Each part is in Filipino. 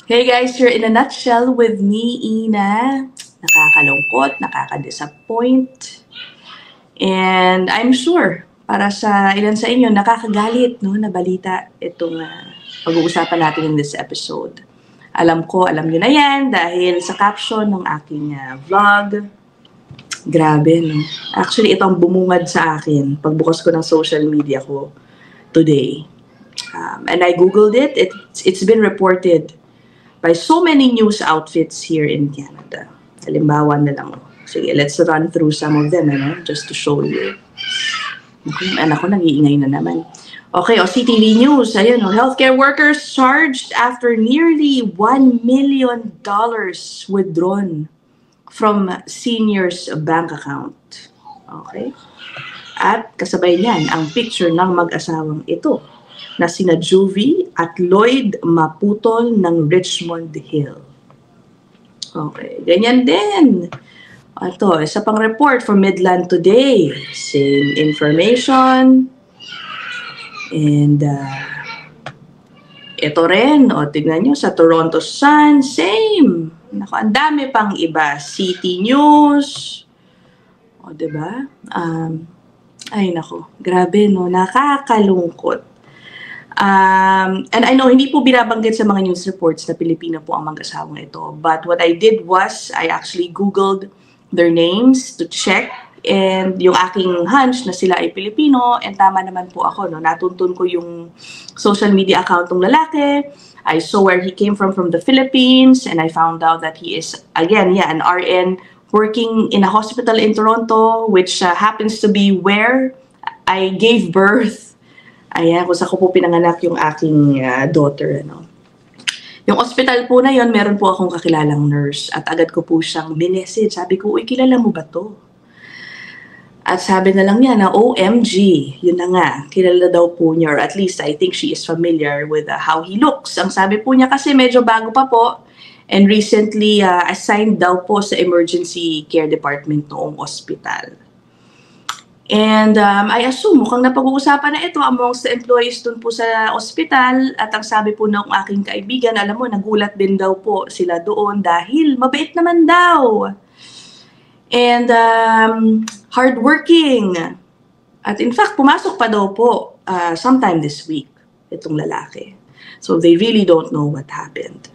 Hey guys, you're in a nutshell with me, Ina. Nakakalungkot, nakaka-disappoint, and I'm sure para sa ilan sa inyo nakakagalit no na balita itong pag-uusapan natin in this episode. Alam ko, alam niyo na yan dahil sa caption ng aking vlog. Grabe, no? Actually, ito ang bumungad sa akin pagbukas ko ng social media ko today. And I googled it. It's been reported by so many news outfits here in Canada. Halimbawa na lang. Sige, let's run through some of them, just to show you. Yung anak ko, nag-iingay na naman. Okay, CTV News. Ayun, healthcare workers charged after nearly $1 million withdrawn from seniors' bank account. Okay? At kasabay niyan, ang picture ng mag-asawang ito na sina Juvie at Lloyd Maputol ng Richmond Hill. Okay, ganyan din. Ito, isa pang report from Midland Today. Same information. And ito rin, tignan nyo, sa Toronto Sun, same. Naku, ang dami pang iba. City News. Diba? Ay, naku, grabe, no? Nakakalungkot. And I know, hindi po binabanggit sa mga news reports na Pilipino po ang mag-asawang ito. But what I did was, I actually Googled their names to check. And yung aking hunch na sila ay Pilipino, and tama naman po ako, no? Natuntun ko yung social media account ng lalaki. I saw where he came from the Philippines, and I found out that he is, again, an RN working in a hospital in Toronto, which happens to be where I gave birth. Ayan, kung saan ko po pinanganak yung aking daughter. Yung hospital po na yon, meron po akong kakilalang nurse at agad ko po siyang minessage. Sabi ko, uy, kilala mo ba to? At sabi na lang niya na, OMG, yun na nga, kilala daw po niya, or at least I think she is familiar with how he looks. Ang sabi po niya kasi medyo bago pa po, and recently assigned daw po sa emergency care department noong hospital. And I assume mukhang napag-uusapan na ito amongst the employees dun po sa ospital. At ang sabi po ng aking kaibigan, alam mo, nagulat din daw po sila doon dahil mabait naman daw. And hardworking. At in fact, pumasok pa daw po sometime this week itong lalaki. So they really don't know what happened.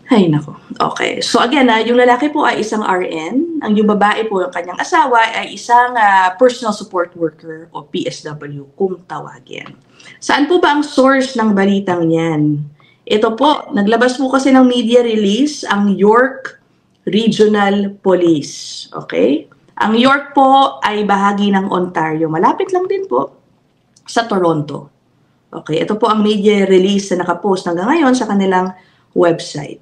Ay, nako. Okay. So again, yung lalaki po ay isang RN. Yung babae po, yung kanyang asawa, ay isang personal support worker o PSW kung tawagin. Saan po ba ang source ng balitang yan? Ito po, naglabas po kasi ng media release ang York Regional Police. Okay? Ang York po ay bahagi ng Ontario. Malapit lang din po sa Toronto. Okay? Ito po ang media release na nakapost hanggang ngayon sa kanilang website.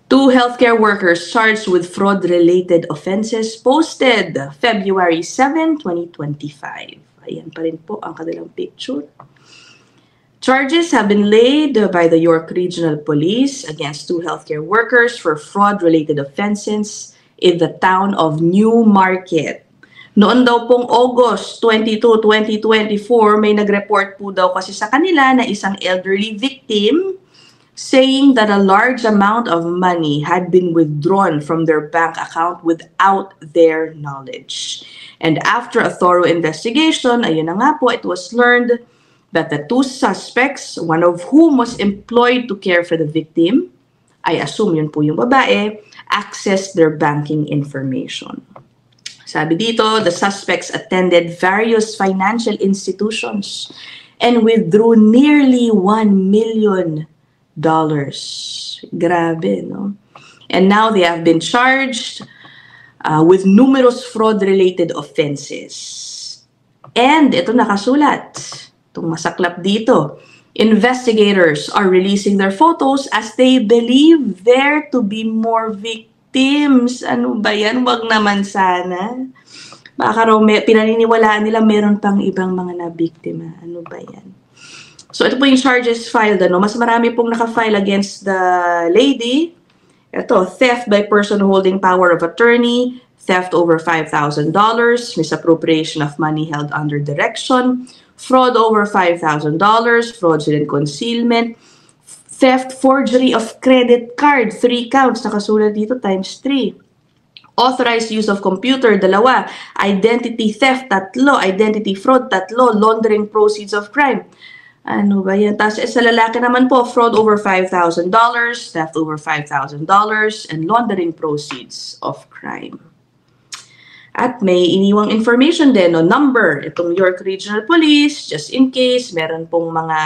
2 healthcare workers charged with fraud-related offenses posted February 7, 2025. Ayan pa rin po ang kanilang picture. Charges have been laid by the York Regional Police against 2 healthcare workers for fraud-related offenses in the town of Newmarket. Noon daw pong August 22, 2024, may nag-report po daw kasi sa kanila na isang elderly victim saying that a large amount of money had been withdrawn from their bank account without their knowledge. And after a thorough investigation, ayun na nga po, it was learned that the 2 suspects, one of whom was employed to care for the victim, I assume yun po yung babae, accessed their banking information. Sabi dito, the suspects attended various financial institutions and withdrew nearly $1 million. Grabe, no? And now they have been charged with numerous fraud-related offenses. And ito nakasulat, itong masaklap dito, investigators are releasing their photos as they believe there to be more victims. Ano ba yan? Wag naman sana. Baka raw pinaniniwalaan nila meron pang ibang mga nabiktima. Ano ba yan? So ito po yung charges filed. Mas marami pong naka-file against the lady. Ito, theft by person holding power of attorney, theft over $5,000, misappropriation of money held under direction, fraud over $5,000, fraudulent concealment, Theft, forgery of credit card, 3 counts, nakasulat dito times 3. Authorized use of computer, 2. Identity theft, 3. Identity fraud, 3. Laundering proceeds of crime. Ano ba yan? Tapos sa lalaki naman po, fraud over $5,000, theft over $5,000, and laundering proceeds of crime. At may iniwang information din, no, number, itong York Regional Police, just in case, meron pong mga,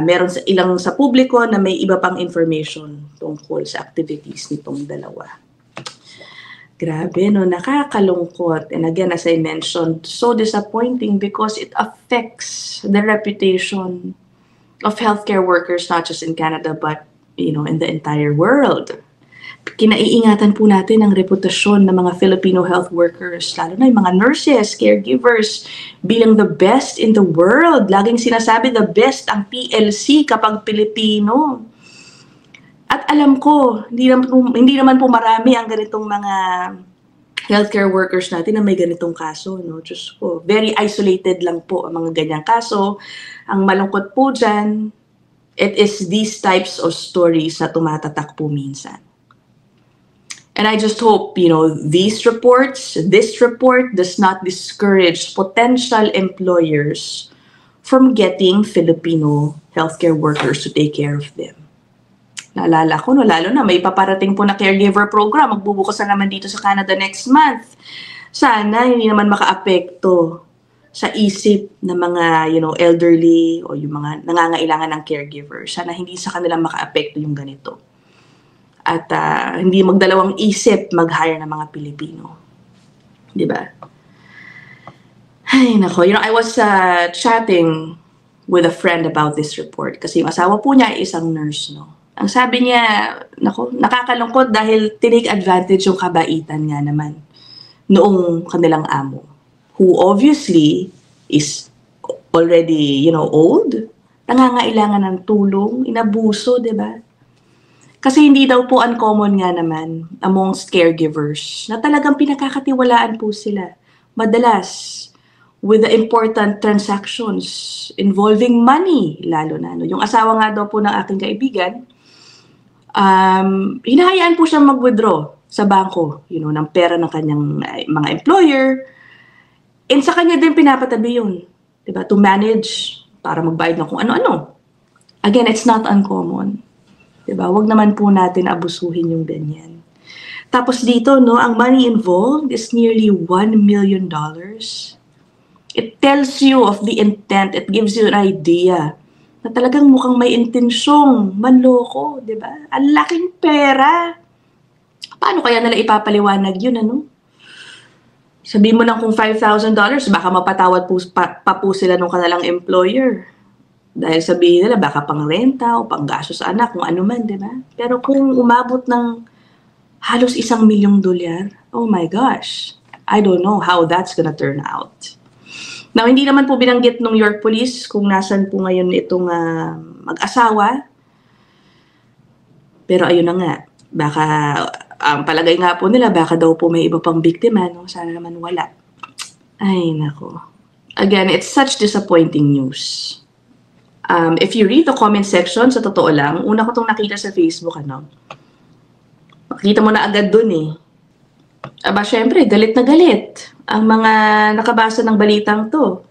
meron sa ilang sa publiko na may iba pang information tungkol sa activities nitong dalawa. Grabe, no? Nakakalungkot. And again, as I mentioned, so disappointing because it affects the reputation of healthcare workers, not just in Canada, but, you know, in the entire world. Kinaiingatan po natin ang reputasyon ng mga Filipino health workers, lalo na yung mga nurses, caregivers, bilang the best in the world. Laging sinasabi, the best ang PLC kapag Pilipino. At alam ko, hindi naman po marami ang ganitong mga healthcare workers natin na may ganitong kaso. No? Diyos ko, very isolated lang po ang mga ganyang kaso. Ang malungkot po dyan, it is these types of stories na tumatatak po minsan. And I just hope, you know, this report does not discourage potential employers from getting Filipino healthcare workers to take care of them. Naalala ko, no, lalo na may paparating po na caregiver program. Magbubukas na naman dito sa Canada next month. Sana hindi naman makaapekto sa isip ng mga, you know, elderly o yung mga nangangailangan ng caregiver. Sana hindi sa kanila makaapekto yung ganito. At hindi magdalawang isip mag-hire ng mga Pilipino. Di ba? Ay, nako. You know, I was chatting with a friend about this report kasi yung asawa po niya ay isang nurse, no? Ang sabi niya, nako, nakakalungkot dahil tinake advantage yung kabaitan nga naman noong kanilang amo, who obviously is already, you know, old, nangangailangan ng tulong, inabuso, di ba? Kasi hindi daw po uncommon nga naman amongst caregivers na talagang pinakakatiwalaan po sila. Madalas, with the important transactions involving money, lalo na. No? Yung asawa nga daw po ng aking kaibigan, hinahayaan po siyang mag-withdraw sa bangko, you know, ng pera ng kanyang mga employer. And sa kanya din pinapatabi yun, diba? To manage, para magbayad ng kung ano-ano. Again, it's not uncommon. Diba? Huwag naman po natin abusuhin yung ganyan. Tapos dito, no, ang money involved is nearly $1 million. It tells you of the intent. It gives you an idea na talagang mukhang may intensyong manloko, di ba? Ang laking pera. Paano kaya nila ipapaliwanag yun, ano? Sabihin mo lang kung $5,000, baka mapatawad pa po sila nung kanilang employer. Dahil sabihin nila, baka pang renta o pang gasto sa anak, kung ano man, di ba? Pero kung umabot ng halos $1 milyong, oh my gosh, I don't know how that's gonna turn out. Now, hindi naman po binanggit ng York Police kung nasan po ngayon itong mag-asawa. Pero ayun na nga, baka, ang palagay nga po nila, baka daw po may iba pang biktima, no? Sana naman wala. Ay, nako. Again, it's such disappointing news. If you read the comment section, sa totoo lang, una ko itong nakita sa Facebook, ano? Makikita mo na agad dun eh. Aba, syempre, galit na galit ang mga nakabasa ng balitang to.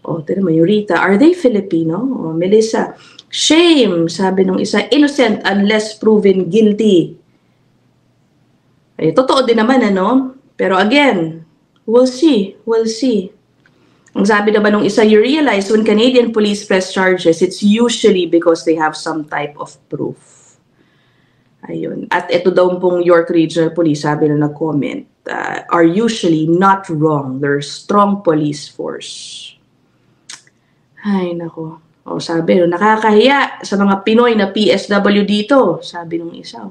O, tira mo, Eureka, are they Filipino? O, Melissa, shame, sabi nung isa, innocent unless proven guilty. Ay, totoo din naman, ano? Pero again, we'll see, we'll see. Ang sabi naman nung isa, you realize when Canadian police press charges, it's usually because they have some type of proof. Ayun. At ito daw pong York Regional Police, sabi na nag-comment, are usually not wrong. They're strong police force. Ay, nako. O, sabi, nakakahiya sa mga Pinoy na PSW dito, sabi nung isa.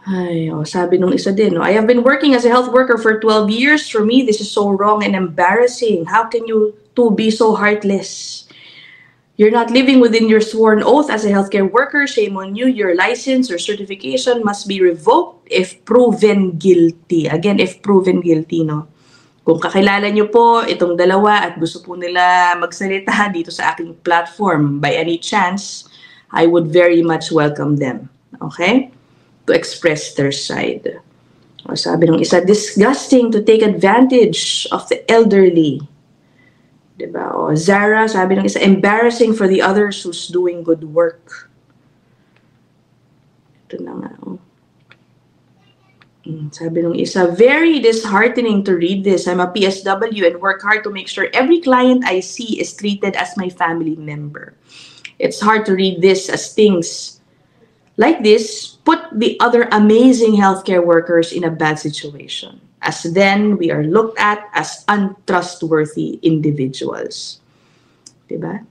Ay, sabi nung isa din, I have been working as a health worker for 12 years. For me, this is so wrong and embarrassing. How can you two be so heartless? You're not living within your sworn oath as a healthcare worker. Shame on you. Your license or certification must be revoked if proven guilty. Again, if proven guilty, no? Kung kakilala nyo po itong dalawa at gusto po nila magsalita dito sa aking platform by any chance, I would very much welcome them. Okay? To express their side. O sabi ng isa, disgusting to take advantage of the elderly. Diba? O Zara, sabi ng isa, embarrassing for the others who's doing good work. Ito na nga. Sabi ng isa, very disheartening to read this. I'm a PSW and work hard to make sure every client I see is treated as my family member. It's hard to read this as things like this put the other amazing healthcare workers in a bad situation, as then we are looked at as untrustworthy individuals. Diba?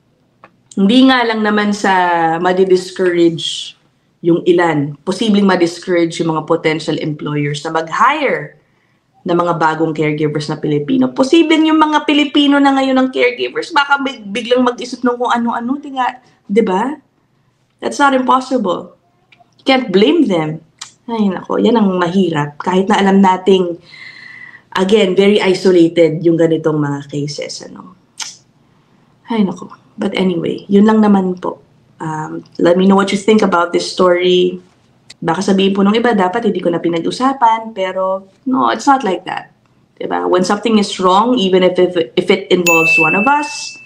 Hindi nga lang naman sa madi-discourage yung ilan, posibleng ma-discourage yung mga potential employers na mag-hire ng mga bagong caregivers na Pilipino. Posibleng yung mga Pilipino na ngayon ng caregivers, baka biglang mag-isip ng kung ano-ano, diba? That's not impossible. You can't blame them. Ay, nako, yan ang mahirap. Kahit na alam nating, again, very isolated yung ganitong mga cases, ano. Ay, nako. But anyway, yun lang naman po. Let me know what you think about this story. Baka sabihin po nung iba, dapat hindi ko na pinag-usapan, pero no, it's not like that. Diba? When something is wrong, even if it involves one of us,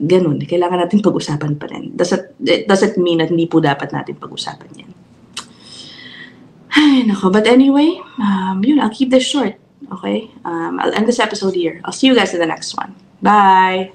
ganun, kailangan natin pag-usapan pa rin. It doesn't mean na hindi po dapat natin pag-usapan yan. Ay, nako. But anyway, yun, I'll keep this short. Okay? I'll end this episode here. I'll see you guys in the next one. Bye!